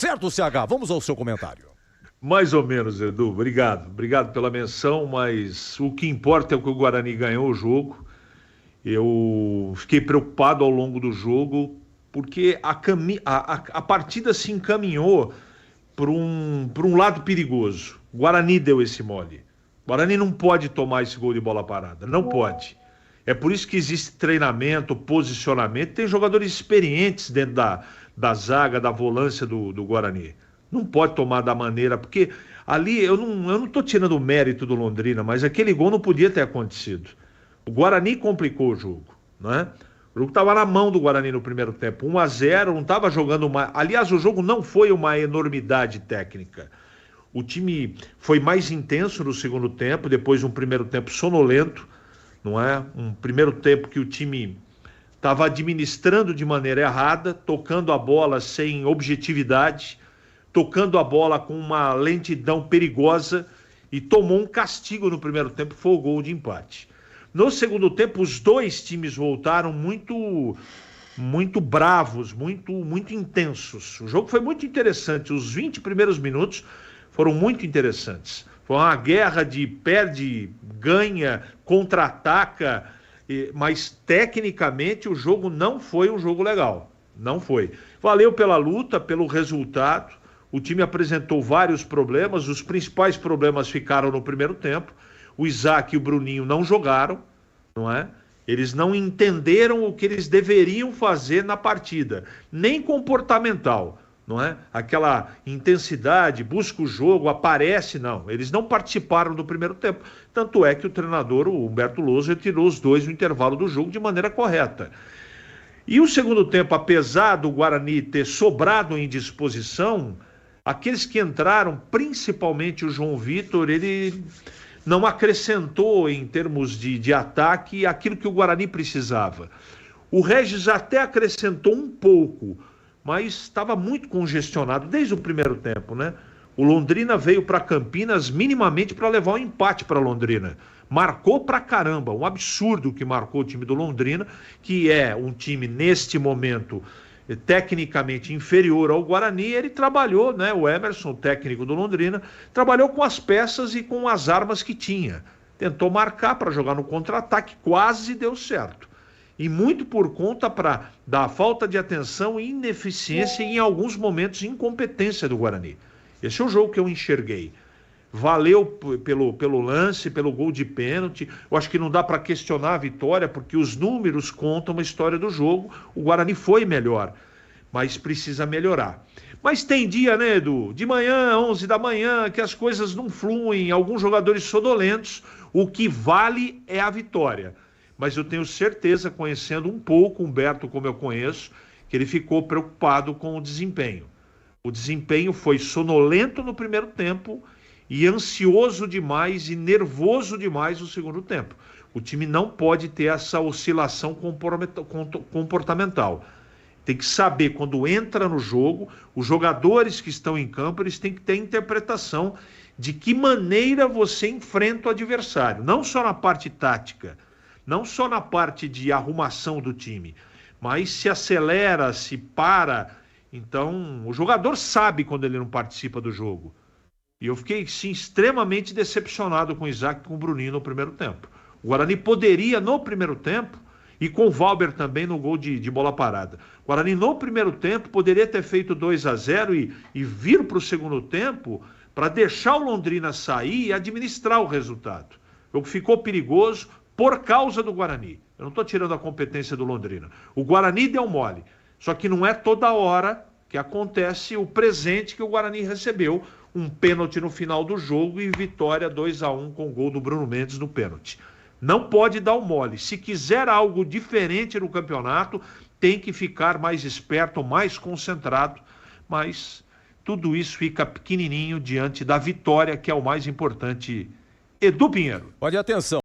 Certo, CH, vamos ao seu comentário. Mais ou menos, Edu. Obrigado. Obrigado pela menção, mas o que importa é o que o Guarani ganhou o jogo. Eu fiquei preocupado ao longo do jogo, porque a partida se encaminhou por um lado perigoso. O Guarani deu esse mole. O Guarani não pode tomar esse gol de bola parada. Não pode. É por isso que existe treinamento, posicionamento. Tem jogadores experientes dentro da zaga, da volância do Guarani. Não pode tomar da maneira, porque ali eu não estou tirando o mérito do Londrina, mas aquele gol não podia ter acontecido. O Guarani complicou o jogo, né? O jogo estava na mão do Guarani no primeiro tempo, 1-0, não estava jogando uma... Aliás, o jogo não foi uma enormidade técnica. O time foi mais intenso no segundo tempo, depois de um primeiro tempo sonolento, não é? Um primeiro tempo que o time estava administrando de maneira errada, tocando a bola sem objetividade, tocando a bola com uma lentidão perigosa e tomou um castigo no primeiro tempo, foi o gol de empate. No segundo tempo, os dois times voltaram muito bravos, muito intensos. O jogo foi muito interessante. Os 20 primeiros minutos foram muito interessantes. Foi uma guerra de perde, ganha, contra-ataca, mas tecnicamente o jogo não foi um jogo legal. Não foi. Valeu pela luta, pelo resultado. O time apresentou vários problemas. Os principais problemas ficaram no primeiro tempo. O Isaac e o Bruninho não jogaram, não é? Eles não entenderam o que eles deveriam fazer na partida, nem comportamental, não é? Aquela intensidade, busca o jogo, aparece, não. Eles não participaram do primeiro tempo. Tanto é que o treinador, o Humberto Lousa, retirou os dois no intervalo do jogo de maneira correta. E o segundo tempo, apesar do Guarani ter sobrado em disposição, aqueles que entraram, principalmente o João Vitor, ele não acrescentou em termos de ataque aquilo que o Guarani precisava. O Regis até acrescentou um pouco, mas estava muito congestionado desde o primeiro tempo, né? O Londrina veio para Campinas minimamente para levar um empate para Londrina. Marcou pra caramba, um absurdo que marcou o time do Londrina, que é um time neste momento tecnicamente inferior ao Guarani. Ele trabalhou, né, o Emerson, técnico do Londrina, trabalhou com as peças e com as armas que tinha. Tentou marcar para jogar no contra-ataque, quase deu certo. E muito por conta da falta de atenção, ineficiência e, em alguns momentos, incompetência do Guarani. Esse é o jogo que eu enxerguei. Valeu pelo lance, pelo gol de pênalti. Eu acho que não dá para questionar a vitória, porque os números contam a história do jogo. O Guarani foi melhor, mas precisa melhorar. Mas tem dia, né, Edu? De manhã, 11 da manhã, que as coisas não fluem, alguns jogadores sonolentos. O que vale é a vitória. Mas eu tenho certeza, conhecendo um pouco o Humberto como eu conheço, que ele ficou preocupado com o desempenho. O desempenho foi sonolento no primeiro tempo e ansioso demais e nervoso demais no segundo tempo. O time não pode ter essa oscilação comportamental. Tem que saber, quando entra no jogo, os jogadores que estão em campo, eles têm que ter interpretação de que maneira você enfrenta o adversário. Não só na parte tática, não só na parte de arrumação do time, mas se acelera, se para. Então, o jogador sabe quando ele não participa do jogo. E eu fiquei, sim, extremamente decepcionado com o Isaac e com o Bruninho no primeiro tempo. O Guarani poderia, no primeiro tempo, e com o Valber também no gol de bola parada. O Guarani, no primeiro tempo, poderia ter feito 2-0 e vir para o segundo tempo para deixar o Londrina sair e administrar o resultado. O jogo ficou perigoso por causa do Guarani. Eu não estou tirando a competência do Londrina. O Guarani deu mole. Só que não é toda hora que acontece o presente que o Guarani recebeu, um pênalti no final do jogo e vitória 2-1 com o gol do Bruno Mendes no pênalti. Não pode dar o mole. Se quiser algo diferente no campeonato, tem que ficar mais esperto, mais concentrado, mas tudo isso fica pequenininho diante da vitória, que é o mais importante. Edu Pinheiro. Pode atenção.